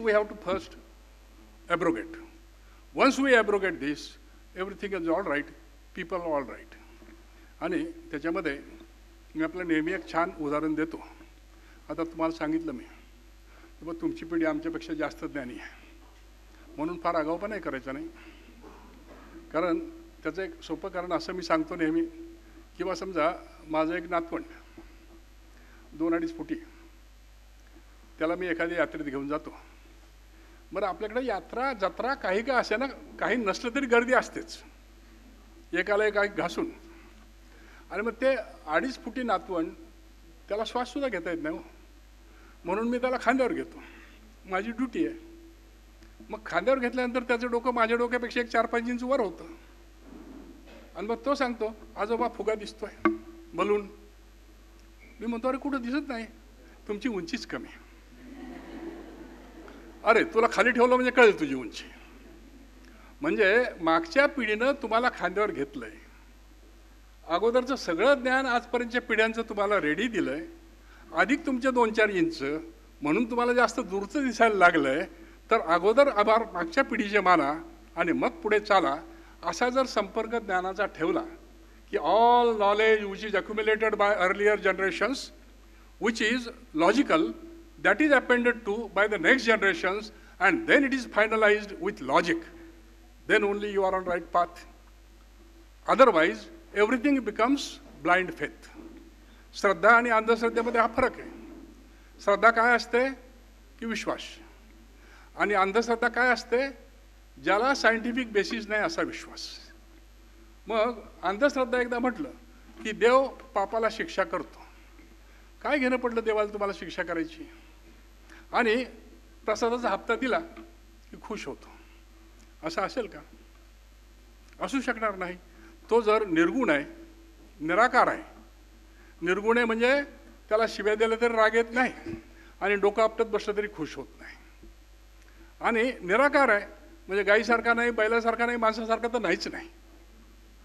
we have to first abrogate. Once we abrogate this, everything is all right, people are all right. आणि त्याच्यामध्ये मी आपल्याला नेहमी एक छान उदाहरण देतो. आता तुम्हाला सांगितलं मी की बघ तुमची पिढी आमच्यापेक्षा जास्त ज्ञानी आहे म्हणून फार आगाऊपणा नाही करायचा नाही. कारण त्याचं एक सोपं कारण असं मी सांगतो नेहमी, किंवा समजा माझं एक नातवंड 2-2.5 फुटी, त्याला मी एखाद्या यात्रेत घेऊन जातो. बरं आपल्याकडे यात्रा जत्रा काही का असे ना, काही नसलं तरी गर्दी असतेच, एकाला एक घासून. आणि मग ते 2.5 फुटी नातवंड, त्याला श्वाससुद्धा घेता येत नाही हो, म्हणून मी त्याला खांद्यावर घेतो, माझी ड्युटी आहे. मग खांद्यावर घेतल्यानंतर त्याचं डोकं माझ्या डोक्यापेक्षा 1-4-5 इंच वर होतं. आणि मग तो सांगतो आजोबा फुगा दिसतोय, बलून. मी म्हणतो अरे कुठं दिसत नाही, तुमची उंचीच कमी. अरे तुला खाली ठेवलं म्हणजे कळेल तुझी उंची. म्हणजे मागच्या पिढीनं तुम्हाला खांद्यावर घेतलंय, अगोदरचं सगळं ज्ञान आजपर्यंतच्या पिढ्यांचं तुम्हाला रेडी दिलंय, अधिक तुमचे 2-4 इंच, म्हणून तुम्हाला जास्त दूरचं दिसायला लागलंय. तर अगोदर आभार मागच्या पिढीचे माना आणि मग पुढे चाला, असा जर संपर्क ज्ञानाचा ठेवला की all knowledge which is accumulated by earlier generations which is logical, that is appended to by the next generations, and then it is finalized with logic, then only you are on right path. Otherwise everything becomes blind faith. श्रद्धा आणि अंधश्रद्धेमध्ये हा फरक आहे. श्रद्धा काय असते की विश्वास, आणि अंधश्रद्धा काय असते, ज्याला सायंटिफिक बेसिस नाही असा विश्वास. मग अंधश्रद्धा एकदा म्हटलं की देव पापाला शिक्षा करतो, काय घेणं पडलं देवाला तुम्हाला शिक्षा करायची, आणि प्रसादाचा हप्ता दिला की खुश होतो. असं असेल का? असू शकणार नाही. तो जर निर्गुण आहे, निराकार आहे. निर्गुण आहे म्हणजे त्याला शिव्या दिल्या तरी राग येत नाही आणि डोकं आपटत बसलं तरी खुश होत नाही. आणि निराकार आहे म्हणजे गाईसारखा नाही, बैलासारखा नाही, माणसासारखा तर नाहीच नाही,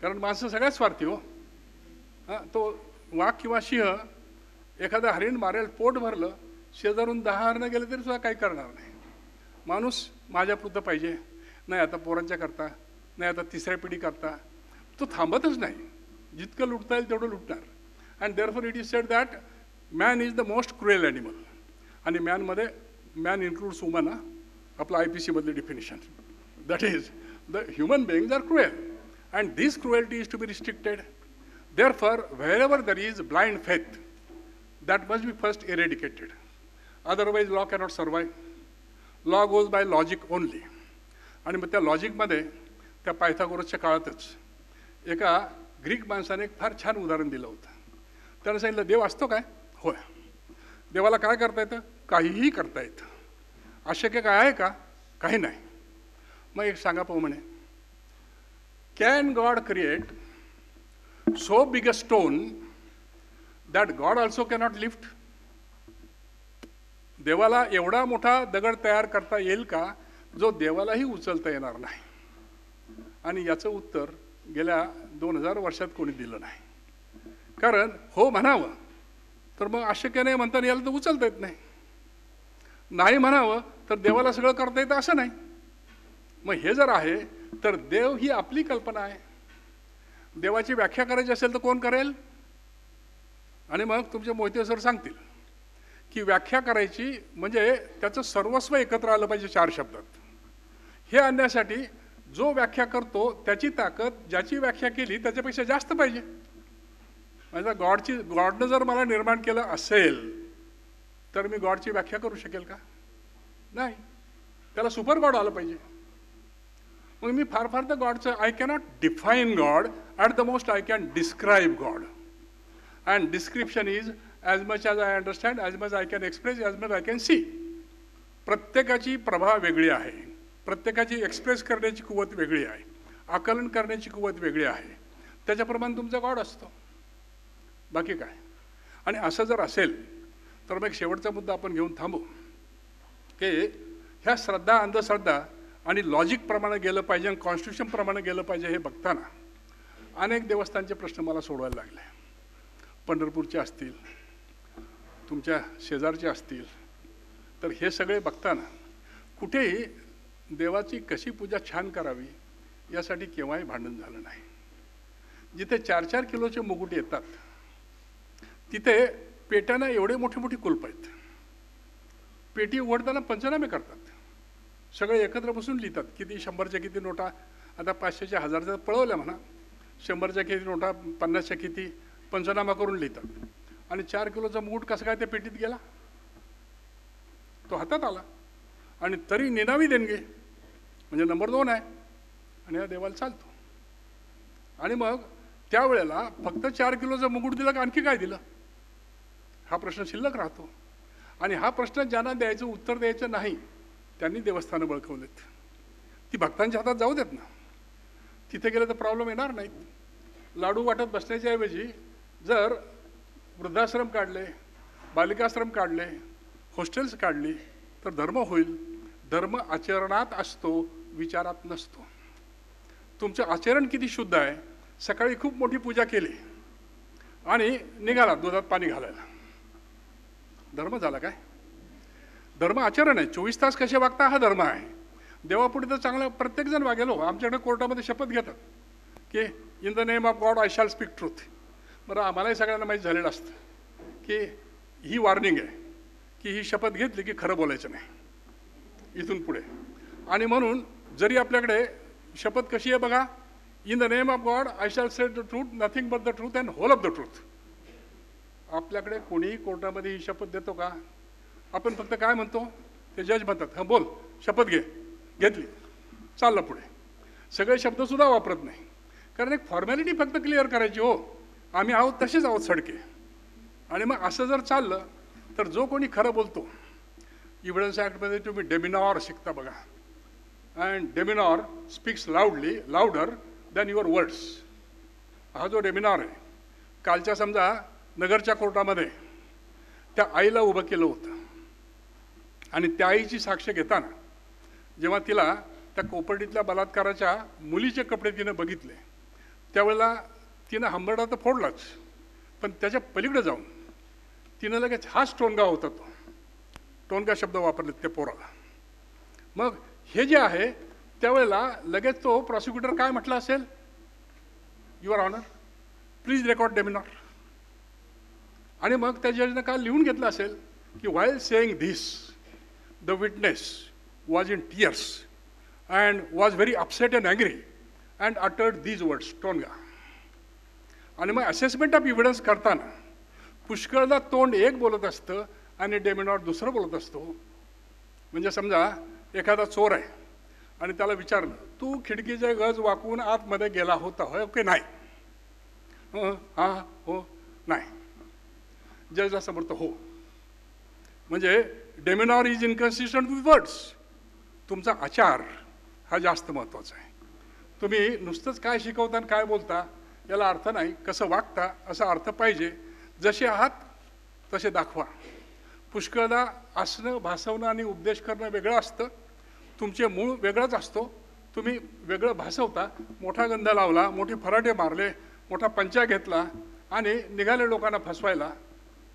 कारण माणसं सगळ्यात स्वार्थी हो. तो वाघ किंवा सिंह एखादं हरिण मारेल, पोट भरलं, शेजारून 10 हरणं गेले तरी सुद्धा काही करणार नाही. माणूस माझ्यापुरतं पाहिजे, नाही आता पोरांच्या करता, नाही आता तिसऱ्या पिढी करता, तो थांबतच नाही. जितकं लुटता येईल तेवढं लुटणार. And therefore it is said that man is the most cruel animal. आणि मॅनमध्ये मॅन इन्क्लूड्स वुमन. आपलं IPC मधली definition, that is the human beings are cruel and this cruelty is to be restricted. Therefore wherever there is blind faith, that must be first eradicated. Otherwise law cannot survive. Law goes by logic only. आणि मग त्या लॉजिकमध्ये त्या पायथागोरसच्या काळातच एका Greek माणसाने एक फार छान उदाहरण दिलं होतं. त्यानं सांगितलं देव असतो काय? होय. देवाला काय करता येतं? काहीही करता येतं. अशक्य काय आहे का? काही नाही. मग एक सांगा पाहू म्हणे, can God create so big a stone that God also cannot lift? देवाला एवढा मोठा दगड तयार करता येईल का जो देवालाही उचलता येणार नाही? आणि याचं उत्तर गेल्या 2000 वर्षात कोणी दिलं नाही. कारण हो म्हणावं तर मग अशक्य नाही म्हणता याला तर उचलता येत नाही, नाही म्हणावं तर देवाला सगळं करता येतं असं नाही. मग हे जर आहे तर देव ही आपली कल्पना आहे. देवाची व्याख्या करायची असेल तर कोण करेल? आणि मग तुमचे मोहिते सर सांगतील की व्याख्या करायची म्हणजे त्याचं सर्वस्व एकत्र आलं पाहिजे 4 शब्दात. हे आणण्यासाठी जो व्याख्या करतो त्याची ताकद ज्याची व्याख्या केली त्याच्यापेक्षा जास्त पाहिजे. म्हणजे गॉडनं जर मला निर्माण केलं असेल तर मी गॉडची व्याख्या करू शकेल का? नाही. त्याला सुपर गॉड आलं पाहिजे. मग मी फार तर गॉडचं I cannot define God, at the most I can describe God. And description is as much as I understand, as much I can express, as much I can see. प्रत्येकाची प्रभा वेगळी आहे, प्रत्येकाची एक्सप्रेस करण्याची कुवत वेगळी आहे, आकलन करण्याची कुवत वेगळी आहे. त्याच्याप्रमाणे तुमचा गॉड असतो, बाकी काय. आणि असं जर असेल तर मग शेवटचा मुद्दा आपण घेऊन थांबू की ह्या श्रद्धा अंधश्रद्धा आणि लॉजिकप्रमाणे गेलं पाहिजे आणि कॉन्स्टिट्यूशनप्रमाणे गेलं पाहिजे हे बघताना अनेक देवस्थानचे प्रश्न मला सोडवायला लागले. पंढरपूरचे असतील, तुमच्या शेजारचे असतील, तर हे सगळे बघताना कुठेही देवाची कशी पूजा छान करावी यासाठी केव्हाही भांडण झालं नाही. जिथे 4-4 किलोचे मुकुट येतात तिथे पेट्यांना एवढे मोठी मोठी कुलप आहेत. पेटी उघडताना पंचनामे करतात, सगळे एकत्र बसून लिहितात किती 100च्या किती नोटा, आता 500च्या 1000च्या पळवल्या म्हणा, 100च्या किती नोटा, 50च्या किती, पंचनामा करून लिहितात. आणि 4 किलोचा मुकुट कसं काय त्या पेटीत गेला, तो हातात आला. आणि तरी निनावी देणगे म्हणजे नंबर 2 आहे आणि हा देवाला चालतो. आणि मग त्यावेळेला फक्त 4 किलोचं मुकुट दिलं का आणखी काय दिलं, हा प्रश्न शिल्लक राहतो. आणि हा प्रश्न ज्यांना द्यायचं उत्तर द्यायचं नाही त्यांनी देवस्थानं बळकवलेत. ती भक्तांच्या हातात जाऊ देत ना, तिथे गेलं तर प्रॉब्लेम येणार नाहीत. लाडू वाटत बसण्याच्या ऐवजी जर वृद्धाश्रम काढले, बालिकाश्रम काढले, हॉस्टेल्स काढली तर धर्म होईल. धर्म आचरणात असतो, विचारात नसतो. तुमचं आचरण किती शुद्ध आहे. सकाळी खूप मोठी पूजा केली आणि निघाला दुधात पाणी घालायला, धर्म झाला काय? धर्म आचरण आहे. 24 तास कसे वागता हा धर्म आहे. देवापुढे तर चांगलं प्रत्येकजण वागेल हो. आमच्याकडे कोर्टामध्ये शपथ घेतात की in the name of God I shall speak truth. बरं, आम्हालाही सगळ्यांना माहीत झालेलं असतं की ही वॉर्निंग आहे की ही शपथ घेतली की खरं बोलायचं नाही इथून पुढे. आणि म्हणून जरी आपल्याकडे शपथ कशी आहे बघा, in the name of God I shall say the truth, nothing but the truth and whole of the truth. आपल्याकडे कोणीही कोर्टामध्ये ही शपथ देतो का? आपण फक्त काय म्हणतो, ते जज म्हणतात हां बोल शपथ घे, घेतली, चाललं पुढे. सगळे शब्दसुद्धा वापरत नाही, कारण एक फॉर्मॅलिटी फक्त क्लिअर करायची. हो आम्ही आहोत तसेच आहोत सडके. आणि मग असं जर चाललं तर जो कोणी खरं बोलतो, इव्हिडन्स ॲक्टमध्ये तुम्ही डेमिनॉर शिकता बघा, and demeanour speaks louder than your words. हा जो डेमिनॉर आहे, कालच्या समजा नगरच्या कोर्टामध्ये त्या आईला उभं केलं होतं आणि त्या आईची साक्ष घेताना जेव्हा तिला त्या कोपर्डीतल्या बलात्काराच्या मुलीचे कपडे तिनं बघितले त्यावेळेला तिनं हंबरडा तर फोडलाच, पण त्याच्या पलीकडे जाऊन तिनं लगेच हाच टोनगा होता, तो टोनगा शब्द वापरले त्या पोराला. मग हे जे आहे त्यावेळेला लगेच तो प्रॉसिक्युटर काय म्हटलं असेल, your honour please record demeanour. आणि मग त्या जजनं काल लिहून घेतलं असेल की while saying this the witness was in tears and was very upset and angry and uttered these words, टोनगा. आणि मग असेसमेंट ऑफ इव्हिडन्स करताना पुष्कळदा तोंड एक बोलत असतं आणि डेमिनॉर दुसरं बोलत असतो. म्हणजे समजा एखादा चोर आहे आणि त्याला विचारलं तू खिडकीचे गज वाकवून आतमध्ये गेला होता होय की नाही, हां हो नाही, जजला समर्थ हो. म्हणजे डेमिनॉर इज इनकन्सिस्टंट विथ वर्ड्स. तुमचा आचार हा जास्त महत्त्वाचा आहे. तुम्ही नुसतंच काय शिकवता आणि काय बोलता याला अर्थ नाही, कसं वागता असा अर्थ पाहिजे. जसे आहात तसे दाखवा. पुष्कळदा असणं, भासवणं आणि उपदेश करणं वेगळं असतं. तुमचे मूळ वेगळंच असतो, तुम्ही वेगळं भासवता. मोठा गंध लावला, मोठे फराटे मारले, मोठा पंचा घेतला आणि निघाले लोकांना फसवायला.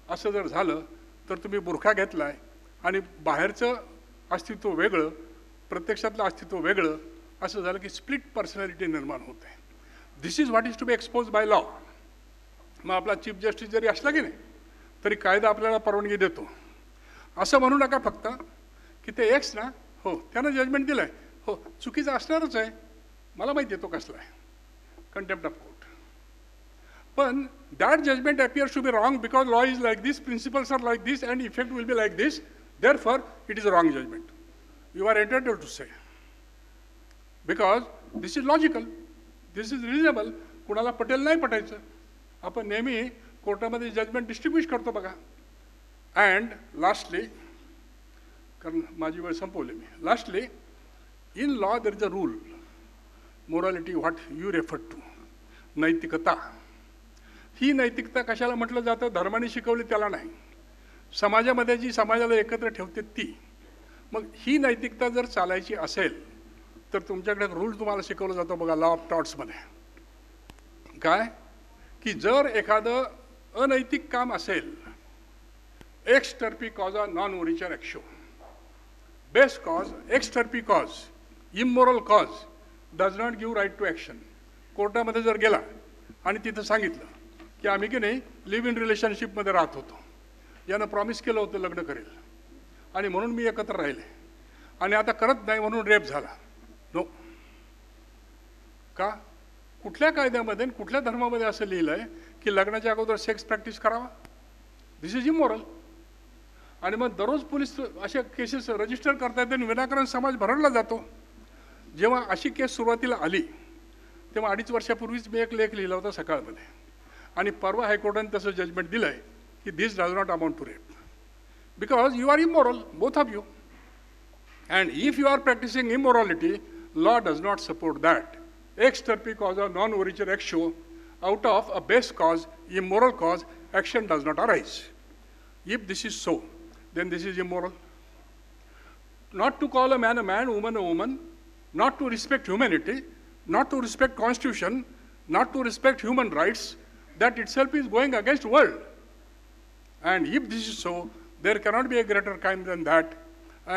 असं जर झालं तर तुम्ही बुरखा घेतलाय आणि बाहेरचं अस्तित्व वेगळं, प्रत्यक्षातलं अस्तित्व वेगळं. असं झालं की स्प्लिट पर्सनॅलिटी निर्माण होते. This is what is to be expose by law. मग आपला चीफ जस्टिस जरी असला की नाही तरी कायदा आपल्याला परवानगी देतो. असं म्हणू नका फक्त की ते एक्स ना, हो त्यानं जजमेंट दिलं आहे, हो चुकीचं असणारच आहे, मला माहिती आहे तो कसला आहे, कंटेम्प्ट ऑफ कोर्ट. पण that judgement appears to be wrong because law is like this, principles are like this and effect will be like this, therefore it is a wrong judgment. You are entitled to say because this is logical, this is reasonable. कुणाला पटेल नाही पटायचं. आपण नेहमी कोर्टामध्ये judgement distribute करतो बघा. And lastly, कारण माझी वेळ संपवली मी, lastly in law there is a rule, morality what you refer to, नैतिकता. ही नैतिकता कशाला म्हटलं जातं? धर्माने शिकवली त्याला नाही, समाजामध्ये जी समाजाला एकत्र ठेवते ती. मग ही नैतिकता जर चालायची असेल तर तुमच्याकडे एक रूल तुम्हाला शिकवला जातो बघा लॉ ऑफ टॉर्ट्समध्ये. काय की जर एखादं अनैतिक काम असेल, एक्स टर्पी कॉजा नॉन ओरिचर एक्शो, बेस्ट कॉज, एक्स टर्पी कॉज, immoral cause does not give right to action. कोर्टामध्ये जर गेला आणि तिथं सांगितलं की आम्ही की नाही लिव्ह इन रिलेशनशिपमध्ये राहत होतो, यानं प्रॉमिस केलं होतं लग्न करेल आणि म्हणून मी एकत्र राहिले आणि आता करत नाही म्हणून रेप झाला. नो. का? कुठल्या कायद्यामध्ये कुठल्या धर्मामध्ये असं लिहिलं आहे की लग्नाच्या अगोदर सेक्स प्रॅक्टिस करावा? दिस इज इमोरल. आणि मग दररोज पोलीस अशा केसेस रजिस्टर करतात आणि विनाकारण समाज भरडला जातो. जेव्हा अशी केस सुरुवातीला आली तेव्हा 2.5 वर्षापूर्वीच मी एक लेख लिहिला होता सकाळमध्ये आणि परवा हायकोर्टाने तसं जजमेंट दिलं आहे की this does not amount to rape because you are immoral, both of you. And if you are practising immorality, law does not support that. Ex turpi cause or non-original ex show, out of a base cause, immoral cause, action does not arise. If this is so, then this is immoral. Not to call a man, woman a woman, not to respect humanity, not to respect constitution, not to respect human rights, that itself is going against world. And if this is so, there cannot be a greater crime than that.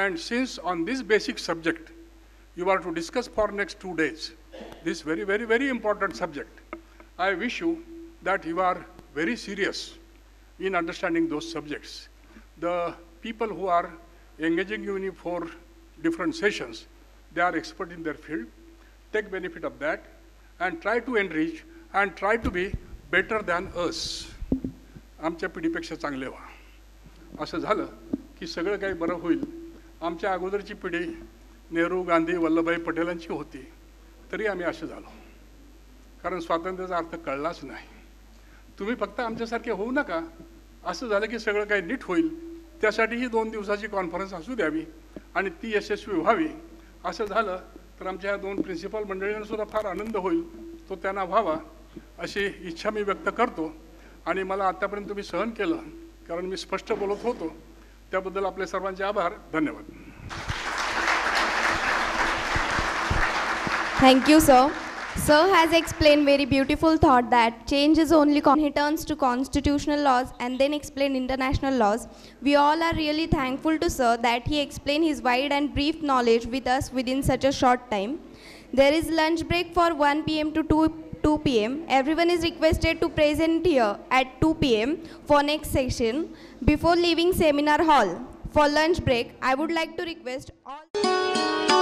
And since on this basic subject, you are to discuss for next 2 days, this very, very, very important subject, I wish you that you are very serious in understanding those subjects. The people who are engaging you in 4 different sessions, they are expert in their field. Take benefit of that and try to enrich and try to be better than us. आमच्या पिढीपेक्षा चांगले व्हा. असं झालं की सगळं काही बरं होईल. आमच्या अगोदरची पिढी नेहरू, गांधी, वल्लभभाई पटेलांची होती, तरी आम्ही असे झालो, कारण स्वातंत्र्याचा अर्थ कळलाच नाही. तुम्ही फक्त आमच्यासारखे होऊ नका. असं झालं की सगळं काही नीट होईल, त्यासाठी ही 2 दिवसाची कॉन्फरन्स असू द्यावी आणि ती यशस्वी व्हावी. असं झालं तर आमच्या 2 प्रिन्सिपल मंडळींनासुद्धा फार आनंद होईल, तो त्यांना व्हावा अशी इच्छा मी व्यक्त करतो. आणि मला आत्तापर्यंत तुम्ही सहन केलं, कारण मी स्पष्ट बोलत होतो, त्याबद्दल आपले सर्वांचे आभार. धन्यवाद. Thank you, sir. Sir has explained very beautiful thought that change is only he turns to constitutional laws and then explain international laws. We all are really thankful to sir that he explained his wide and brief knowledge with us within such a short time. There is lunch break for 1 p.m. to 2 p.m. Everyone is requested to present here at 2 p.m. for next session before leaving seminar hall. For lunch break, I would like to request all